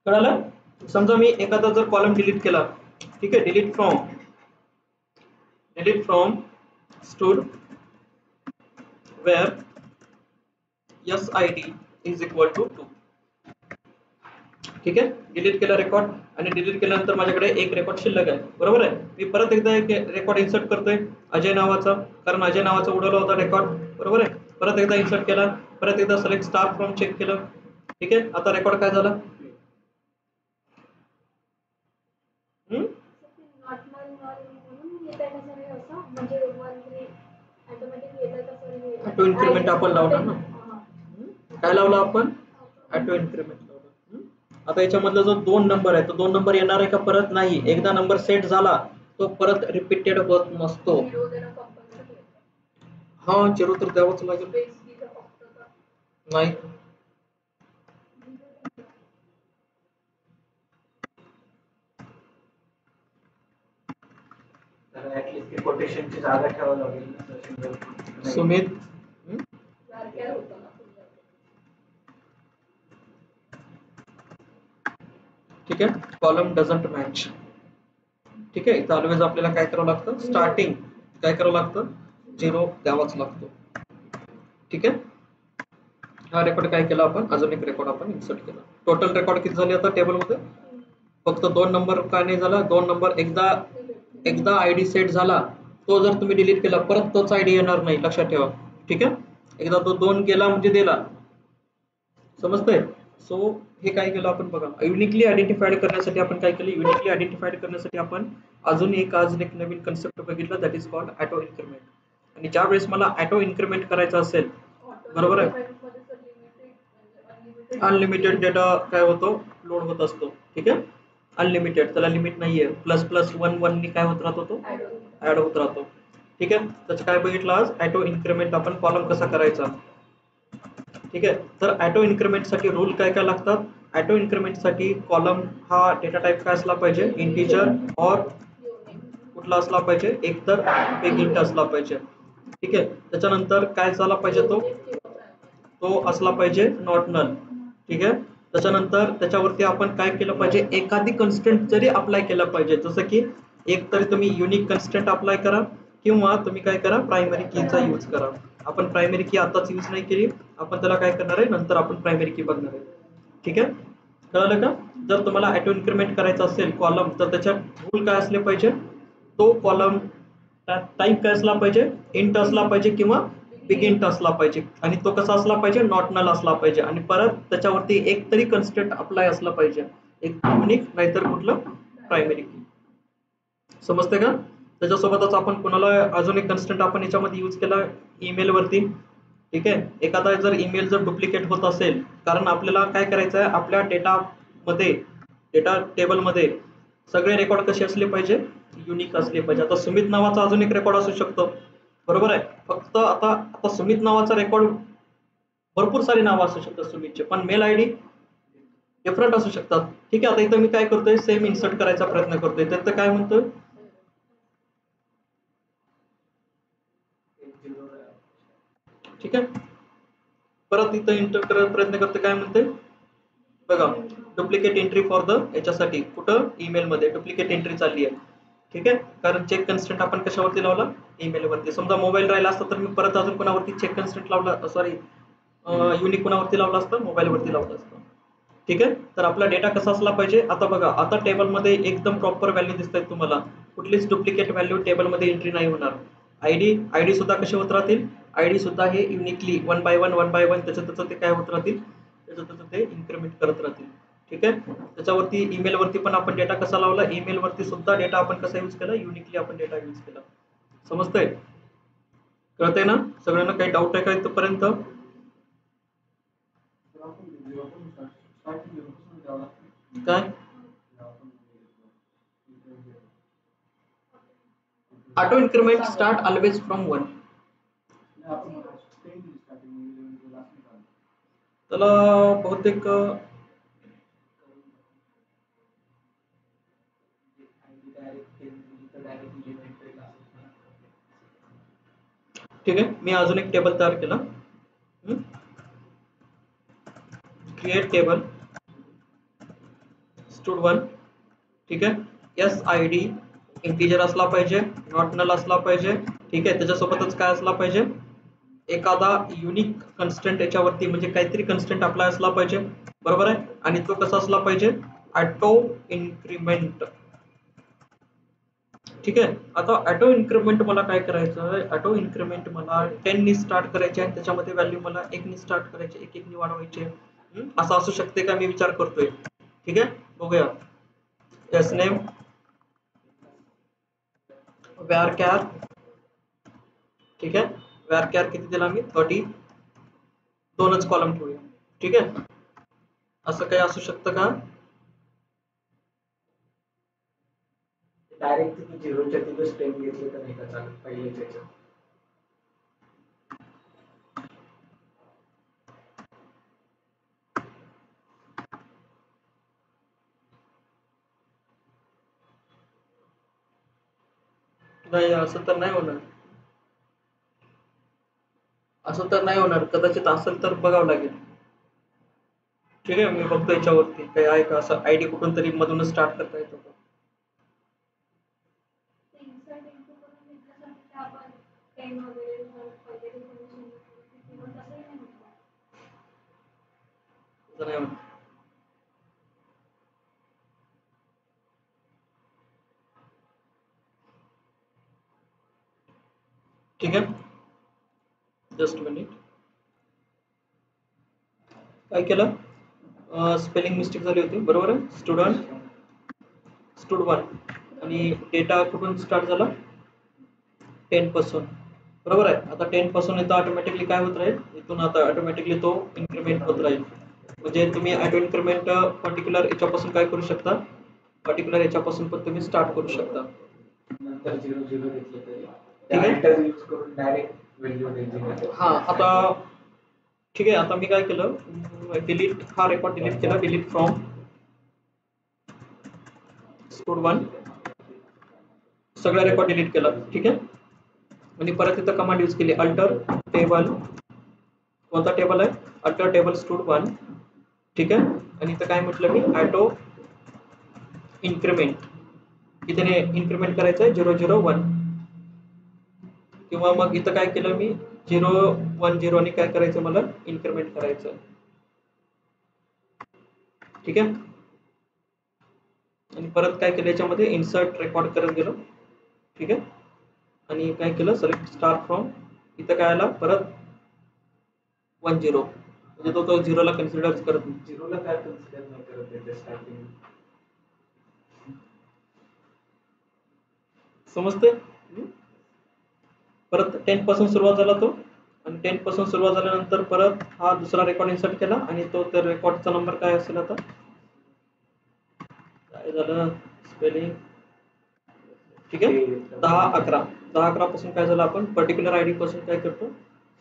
कळालं. समजा मी एखादा जर कॉलम डिलीट केला, ठीक आहे, delete from stud where SID is equal to 2. ठीक आहे, डिलीट केला रेकॉर्ड, आणि डिलीट केल्यानंतर माझ्याकडे एक रेकॉर्ड शिल्लक आहे, बरोबर आहे. मी परत एकदा एक रेकॉर्ड इन्सर्ट करतोय, अजय नावाचा, कारण अजय नावाचा उडवला होता रेकॉर्ड, बरोबर आहे. परत एकदा इन्सर्ट केला, परत एकदा सिलेक्ट स्टार फ्रॉम चेक केलं. ठीक आहे, आता रेकॉर्ड काय झाला, ऑटो इन्क्रीमेंट आपण लावणार ना, काय लावला आपण, ऑटो इन्क्रीमेंट लावला. आता याच्यामधला जो 2 नंबर आहे तो 2 नंबर येणार आहे का परत? नाही. एकदा नंबर सेट झाला तो परत रिपीटेड होत नसतो. झिरो देणं कंपल्सरी आहे. हा, 0 तर द्यावंच लागेल. स्पेस दिलं फक्त तर नाही. तर ऍटलीस्ट ते कोटेशनची जागा ठेवावी लागेल ना सर, सिंगल कोट. सुमित सारख्या होतं ना तुझं. ठीक आहे, कॉलम डझंट मॅच. ठीक आहे, इथं ऑलवेज आपल्याला काय करावं लागतं? स्टार्टिंग काय करावं लागतं? 0 द्यावाच लागतो. ठीक आहे, हा रेकॉर्ड काय केला आपण? अजून एक रेकॉर्ड आपण इन्सर्ट केला. टोटल रेकॉर्ड किती झाले आता टेबलमध्ये? फक्त 2 नंबर का नाही झाला? 2 नंबर एकदा आयडी सेट झाला तो जर तुम्ही डिलीट केला परत तोच आयडी येणार नाही, लक्षात ठेवा. ठीक आहे, एकदा तो 2 गेला म्हणजे दिला. समजतंय? सो हे काय केलं आपण बघा, युनिकली आयडेंटिफाईड करण्यासाठी आपण काय केलं? युनिकली आयडेंटिफाईड करण्यासाठी आपण अजून आज एक नवीन कन्सेप्ट बघितला, that is called auto increment. आणि ज्या वेळेस मला ऑटो इन्क्रीमेंट करायचं असेल, बरोबर आहे, अनलिमिटेड डेटा काय होतो? लोड होत असतो. ठीक आहे, अनलिमिटेड, त्याला लिमिट नाहीये. प्लस प्लस 1 1 नी काय होत राहतो? तो ऍड होत राहतो. ठीक आहे, त्याचं काय बघितलं आज? ऑटो इन्क्रीमेंट आपण कॉलम कसा करायचा. ठीक आहे, तर ऑटो इन्क्रीमेंट साठी रूल काय काय लागतात? ऑटो इन्क्रीमेंट साठी कॉलम हा डेटा टाइप काय असला पाहिजे? इंटिजर और कुठला असला पाहिजे? एक तर बिग इंट असला पाहिजे. ठीक आहे, त्याच्यानंतर काय झाला पाहिजे? तो असला पाहिजे नॉट नल. ठीक आहे, त्याच्यानंतर त्याच्यावरती आपण काय केलं पाहिजे? एखादी कन्स्टंट जरी अप्लाय केला पाहिजे, जसं की एक तरी तुम्ही युनिक कन्स्टंट अप्लाय करा किंवा तुम्ही काय करा? प्रायमरी कीचा यूज करा. आपण प्रायमरी की आताच यूज नाही केली, आपण त्याला काय करणार आहे? नंतर आपण प्रायमरी की बघणार आहे. ठीक आहे, कळलं का? जर तुम्हाला ऑटो इन्क्रीमेंट करायचा असेल कॉलम, तर त्याच्यात रूल काय असले पाहिजे? तो कॉलम टाईप काय असला पाहिजे? इंट असला पाहिजे किंवा बिग इंट असला पाहिजे. आणि तो कसा असला पाहिजे? नॉट नल असला पाहिजे. आणि परत त्याच्यावरती एक तरी कन्स्टंट अप्लाय असला पाहिजे, एक युनिक नाहीतर कुठलं? प्रायमरी की. समजते का? त्याच्यासोबतच आपण कोणाला अजून एक कन्स्टंट आपण याच्यामध्ये यूज केला ईमेल वरती. ठीक आहे, एखादा जर ईमेल जर डुप्लिकेट होत असेल, कारण आपल्याला काय करायचं आहे? आपल्या डेटा टेबलमध्ये सगळे रेकॉर्ड कसे असले पाहिजे? युनिक असले पाहिजे. आता सुमित नावाचा अजून एक रेकॉर्ड असू शकतो, बरोबर आहे. फक्त आता सुमित नावाचा रेकॉर्ड, भरपूर सारी नावं असू शकतात सुमितचे, पण मेल आयडी डिफरंट असू शकतात. ठीक आहे, आता इथं मी काय करतोय? सेम इन्सर्ट करायचा प्रयत्न करतोय. तर काय म्हणतोय? ठीक आहे, परत इथं एंटर करायचा प्रयत्न करते. काय म्हणते बघा? डुप्लिकेट एंट्री फॉर द याच्यासाठी कुठं? ईमेल मध्ये डुप्लिकेट एंट्री चालली आहे. ठीक आहे, कारण चेक कन्स्टंट आपण कशावरती लावला? ईमेल वरती. समजा मोबाईल राहिला असता तर मी परत अजून कोणावरती चेक कन्स्टंट लावला, सॉरी युनिक कोणावरती लावला असतं? मोबाईल वरती लावला असतं. ठीक आहे, तर आपला डेटा कसा असला पाहिजे? आता बघा, आता टेबलमध्ये एकदम प्रॉपर व्हॅल्यू दिसत आहेत तुम्हाला, कुठलीच डुप्लिकेट व्हॅल्यू टेबलमध्ये एंट्री नाही होणार. आयडी सुद्धा कसे होत राहतील? आयडी सुद्धा हे युनिकली 1 बाय 1 त्याचं ते काय होत राहतील? त्याचं ते इन्क्रीमेंट करत राहतील. ठीक आहे, त्याच्यावरती ईमेल वरती पण आपण डेटा कसा लावला? ईमेल वरती सुद्धा डेटा आपण कसा यूज केला? युनिकली आपण डेटा यूज केला. समजतंय? कळतंय ना सगळ्यांना? काही डाऊट आहे का इथपर्यंत? काय auto increment start always from 1. त्याला बहुतेक ठीक आहे, मी अजून एक टेबल तयार केला. क्रिएट टेबल स्टड1. ठीक आहे, एस आय डी इंटिजर असला पाहिजे, नॉट नल असला पाहिजे. ठीक आहे, त्याच्यासोबतच काय असला पाहिजे? एखादा युनिक कन्स्टंट याच्यावरती, म्हणजे काहीतरी कन्स्टंट अप्लाय असला पाहिजे, बरोबर आहे. आणि तो कसा असला पाहिजे? Auto increment. ठीक आहे, आता ऑटो इन्क्रीमेंट मला काय करायचं आहे? ऑटो इन्क्रीमेंट मला 10 नी स्टार्ट करायचे आणि त्याच्यामध्ये व्हॅल्यू मला 1 नी स्टार्ट करायचे, 1 1 नी वाढवायचे. असं असू शकते का? मी विचार करतोय. ठीक आहे, बघूया. S name varchar. ठीक आहे, varchar किती दिला मी? 30. दोनच कॉलम ठेवूया. ठीक आहे, असं काही असू शकतं का? डायरेक्ट तुम्ही झिरोच्या तिथं टेन घेतले तर नाही का चालत पहिलेच याच्यात. नाही, असं तर नाही होणार. असं तर नाही होणार, कदाचित असेल तर बघावं लागेल. ठीक आहे, मी बघतो याच्यावरती काही आहे का असं आयडी कुठून तरी मधूनच स्टार्ट करता येतो का. ते इन्सर्ट इंटू करून घेतल्यासाठी ते आपण 10 वगैरे जर पहिले definition किंवा तसंही नाही होत. असं नाही होणार. ठीक आहे, जस्ट मिनिट. काय केलं, स्पेलिंग मिस्टेक झाली होती, बरोबर आहे. स्टूड 1 आणि डेटा कुठून स्टार्ट झाला, 10 पासून, बरोबर आहे. आता 10 पासून इथं ऑटोमॅटिकली काय होत राहील, इथून आता ऑटोमॅटिकली तो इन्क्रीमेंट होत राहील. म्हणजे तुम्ही ऑटो इन्क्रीमेंट पर्टिक्युलर याच्यापासून काय करू शकता, पर्टिक्युलर याच्यापासून पण तुम्ही स्टार्ट करू शकता. नंतर 0 0 घेतलं तरी ठीक आहे. एंटर यूज करून डायरेक्ट व्हॅल्यू द्यायची. हा, आता ठीक आहे. आता मी काय केलं, डिलीट हा रेकॉर्ड डिलीट केला, डिलीट फ्रॉम स्टूड1, सगळा रेकॉर्ड डिलीट केला. ठीक आहे, आणि परत इथं कमांड यूज केली, अल्टर टेबल. कोणता टेबल आहे, अल्टर टेबल स्टूड1. ठीक आहे, आणि इथं काय म्हटलं मी, ऑटो इन्क्रीमेंट. इथे इन्क्रीमेंट करायचं आहे 0 0 1, किंवा मग इथं काय केलं मी 0 1 0 आणि काय करायचं मला इन्क्रीमेंट करायचं. ठीक आहे, आणि परत काय केलं याच्यामध्ये इन्सर्ट रेकॉर्ड करत गेलो. ठीक आहे, आणि काय केलं, सिलेक्ट स्टार्ट फ्रॉम, इथं काय आला परत 1 0, म्हणजे तो 0 ला कन्सिडर करत नाही. 0 ला काय कन्सिडर नाही करत त्याच्या स्टार्टिंग. समजते. परत 10 पासून सुरुवात झाला तो, आणि 10 पासून सुरुवात झाल्यानंतर परत हा दुसरा रेकॉर्ड इन्सर्ट केला, आणि तो तर रेकॉर्डचा नंबर काय असेल, आता काय झालं स्पेलिंग. ठीक आहे, 10 11 पासून काय झालं, आपण पर्टिक्युलर आयडी पासून काय करतो,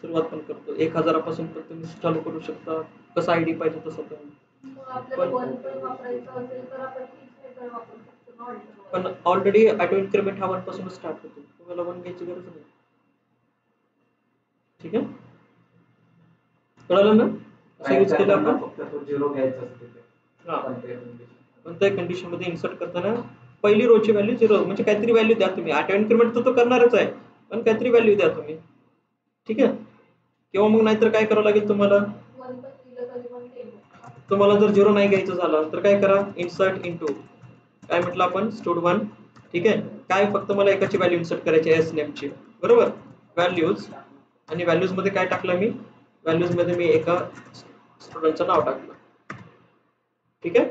सुरुवात पण करतो. 1000 पासून पण तुम्ही चालू करू शकता, कसा आयडी पाहिजे तसं तुम्ही. मग आपल्याला 1 पण वापरायचं असेल तर आपण तीच मेथड वापरू शकतो, not the पण 1. ऑलरेडी ऑटो इन्क्रीमेंट हा 1 पासून स्टार्ट होतो, तुम्हाला 1 घ्यायची गरज नाही. ठीक आहे, कळलं ना, असं यूज केलं आपण. फक्त तो 0 घ्यायचा असते ते. हा, कोणत्याही कोणत्याही कंडिशन मध्ये इन्सर्ट करताना पहिली रोची व्हॅल्यू 0, म्हणजे काहीतरी व्हॅल्यू द्या तुम्ही. ऑटो इन्क्रीमेंट तर तो करणारच आहे, पण काहीतरी व्हॅल्यू द्या तुम्ही. ठीक आहे, किंवा मग नाहीतर काय करावं लागेल तुम्हाला, 1 पण दिलं तरी पण ते तुम्हाला जर 0 नाही घ्यायचं झालं तर काय करा, इन्सर्ट इनटू, काय म्हटलं आपण, स्टूड1. ठीक आहे, काय फक्त मला एकाची व्हॅल्यू इन्सर्ट करायची आहे, एस नेमची, बरोबर. व्हॅल्यूज, आणि व्हॅल्यूज मध्ये काय टाकलं मी, व्हॅल्यूज मध्ये मी एका स्टुडंटचं नाव टाकलं. ठीक आहे,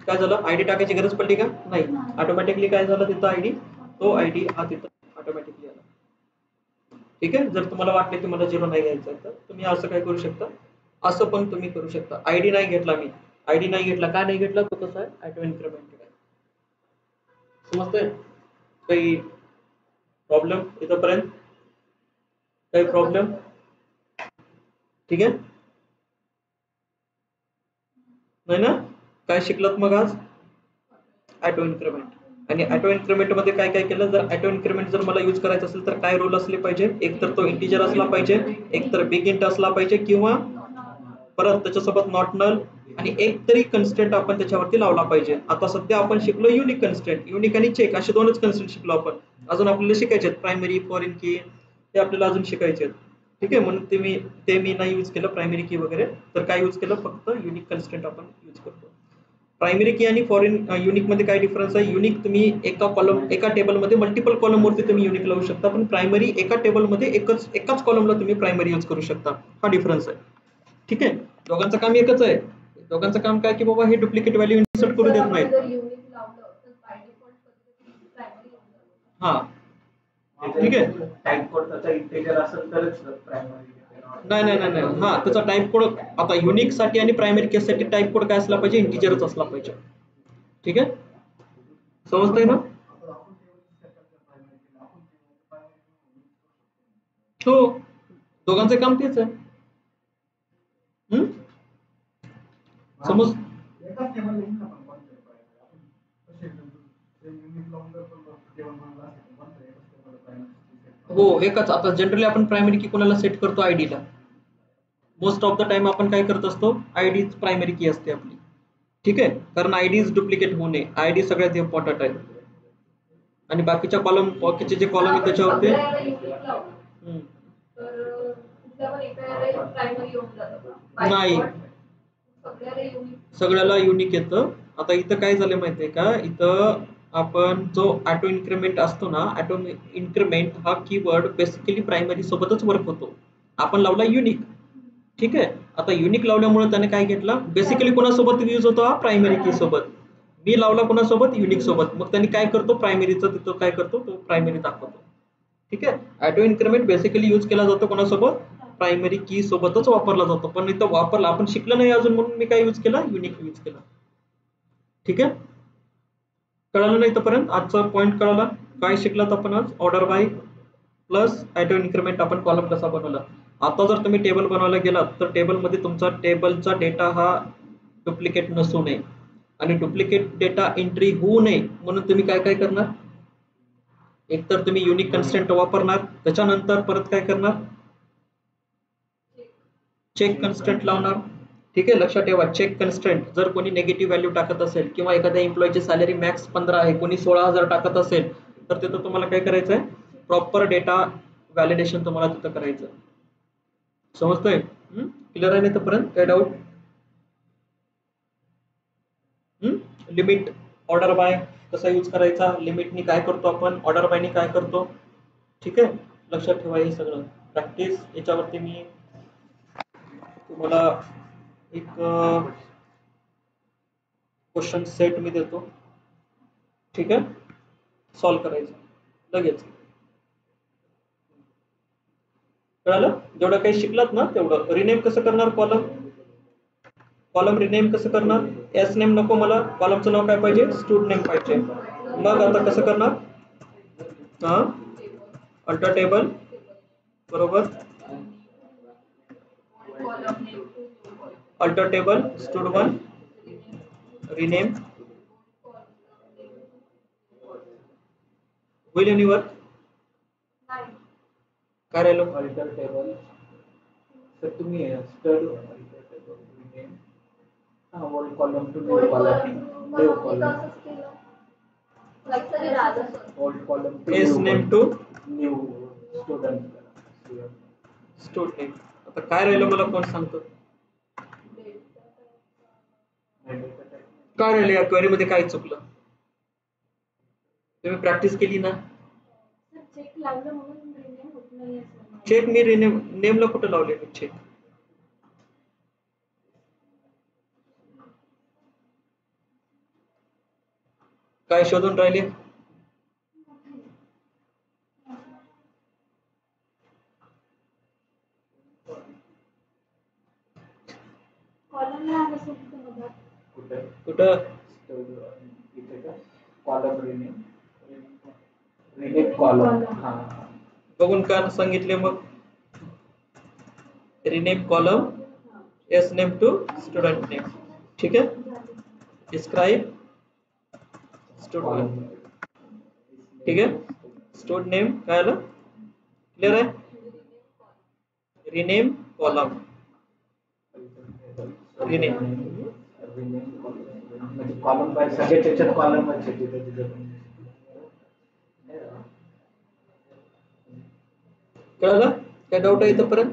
काय झालं, आयडी टाकायची गरज पडली का, नाही. ऑटोमॅटिकली काय झालं, तिथं आयडी, तो आयडी हा तिथं ऑटोमॅटिकली आला. ठीक आहे, जर तुम्हाला वाटलं की मला 0 नाही घ्यायचा तर तुम्ही असं काय करू शकता, असं पण तुम्ही करू शकता. आयडी नाही घेतला मी, आयडी नाही घेतला, का नाही घेतला, तो कसा आहे, ऑटो इन्क्रीमेंट आहे. समजतंय, काही प्रॉब्लेम इथपर्यंत, काही प्रॉब्लेम. ठीक आहे, नाही ना, काय शिकलात मग आज, ऑटो इन्क्रीमेंट. आणि ऑटो इन्क्रीमेंट मध्ये काय काय केलं, जर ऑटो इन्क्रीमेंट जर मला यूज करायचं असेल तर काय रूल असले पाहिजे, एक तर तो इंटिजर असला पाहिजे, एक तर बिग इंट असला पाहिजे, किंवा परत त्याच्यासोबत नॉट नल, आणि एक तरी कन्स्टंट आपण त्याच्यावरती लावला पाहिजे. आता सध्या आपण शिकलो युनिक कन्स्टंट, युनिक आणि चेक असे 2च कन्स्टंट शिकलो आपण. अजून आपल्याला शिकायचे आहेत प्रायमरी, फॉरेन की, ते आपल्याला अजून शिकायचे आहेत. ठीक आहे, म्हणून ते मी नाही यूज केलं प्रायमरी की वगैरे, तर काय यूज केलं, फक्त युनिक कन्स्टंट आपण यूज करतो. प्रायमरी की आणि फॉरेन युनिक मध्ये काय डिफरन्स आहे, युनिक तुम्ही एका टेबलमध्ये मल्टिपल कॉलम वरती तुम्ही युनिक लावू शकता, पण प्रायमरी एका टेबलमध्ये एकाच कॉलमला तुम्ही प्रायमरी यूज करू शकता. हा डिफरन्स आहे. ठीक आहे, दोघांचं काम एकच आहे. दोघांचं काम काय की बाबा हे डुप्लिकेट व्हॅल्यू इन्सर्ट करू देत नाहीत. हा, ठीक आहे, टाइप कोड त्याचा इंटिजर असेल तरच प्रायमरी. नाही, हा, त्याचा टाइप कोड आता युनिक साठी आणि प्रायमरी केस साठी टाइप कोड काय असला पाहिजे, इंटिजरच असला पाहिजे. ठीक आहे, समजतंय ना? हो, दोघांचे काम तेच आहे. समज हो एकच. आता जनरली आपण प्रायमरी की कोणाला सेट करतो? आयडीला. मोस्ट ऑफ द टाइम आपण काय करत असतो? आयडी प्रायमरी की असते आपली. ठीक आहे, कारण आयडी डुप्लिकेट होऊ नये. आयडी सगळ्यात इम्पॉर्टंट आहे. आणि बाकीच्या कॉलम, बाकीचे जे कॉलम आहे त्याच्यावरती नाही, सगळ्याला युनिक येतं. आता इथं काय झालं माहितीये का? इथं आपण जो ऑटो इन्क्रीमेंट असतो ना, ऑटो इन्क्रीमेंट हा कीवर्ड बेसिकली प्रायमरी सोबतच वर्क होतो. आपण लावला युनिक. ठीक आहे, आता युनिक लावल्यामुळे त्याने काय घेतला? बेसिकली कोणासोबत यूज होतो? हा प्रायमरी की सोबत. मी लावला कोणासोबत? युनिक सोबत. मग त्यांनी काय करतो? प्रायमरीचं तिथं काय करतो? तो प्रायमरी दाखवतो. ठीक आहे, ऑटो इन्क्रीमेंट बेसिकली यूज केला जातो कोणासोबत? प्रायमरी की सोबतच वापरला जातो. पण इथं वापरला आपण शिकलो नाही अजून, म्हणून मी काय यूज केला? युनिक यूज केला. ठीक आहे, कळालं नाही इथपर्यंत? आजचा पॉईंट कळाला? काय शिकलात आपण आज? Order by plus auto increment आपण कॉलम कसा बनवला. आता जर तुम्ही टेबल बनवायला गेलात तर टेबलमध्ये तुमचा टेबलचा डेटा हा डुप्लिकेट नसू नये आणि डुप्लिकेट डेटा एंट्री होऊ नये म्हणून तुम्ही काय काय करणार? एकतर तुम्ही युनिक कन्स्ट्रेंट वापरणार, त्याच्यानंतर परत काय करणार? चेक कन्स्ट्रेंट लावणार. ठीक आहे, लक्षात ठेवा चेक कन्स्ट्रेंट. जर कोणी नेगेटिव्ह व्हॅल्यू टाकत असेल किंवा एखाद्या एम्प्लॉईची सॅलरी मॅक्स 15 आहे, कोणी 16,000 टाकत असेल, तर तिथं तुम्हाला काय करायचं आहे? प्रॉपर डेटा व्हॅलिडेशन तुम्हाला तिथं करायचं. समजतंय? क्लिअर आहे ना इथपर्यंत? काय डाऊट? लिमिट ऑर्डर बाय कसा यूज करायचा? लिमिटनी काय करतो आपण? ऑर्डर बायनी काय करतो? ठीक आहे, लक्षात ठेवा हे सगळं प्रॅक्टिस. याच्यावरती मी तुम्हाला एक क्वेश्चन सेट मी देतो. ठीक आहे, सॉल्व करायचं लगेच. कळालं? जेवढं काही शिकलात ना तेवढं. रिनेम कसं करणार? कॉलम कॉलम रिनेम कसं करणार? एस नेम नको मला, कॉलमचं नाव काय पाहिजे? स्टूड नेम पाहिजे. मग आता कसं करणार? हा, अल्टर टेबल बरोबर, अल्टर टेबल स्टूड1 रिनेम. होईल एनिवर? काय राहिलं? अल्टर टेबल तर तुम्ही stud old column to new column, new column, old column to S name to new student. Stud name. आता काय राहिलं मला कोण सांगतो? काय राहिलं या क्वेरी मध्ये? काय चुकलं? तुम्ही प्रॅक्टिस केली ना? चेक लावलं म्हणून रिनेम होत नाही असं. चेक मी रिनेम नेमला कुठं लावले? मी चेक काय शोधून राहिले? कॉलमला आलं असेल तिथं बघा. कुठं? इथे का कॉलम रिनेम, रिनेम कॉलम. हा, बघून का सांगितले मग? Rename column S name to student name. ठीक आहे, डिस्क्राइब स्टूड1. ठीक आहे, स्टूड नेम काय आलं? क्लिअर आहे? Rename column rename. म्हणजे कॉलम बाय सगळे त्याच्यात कॉलम आहे तिथे. कळलं? काय डाऊट आहे इथपर्यंत?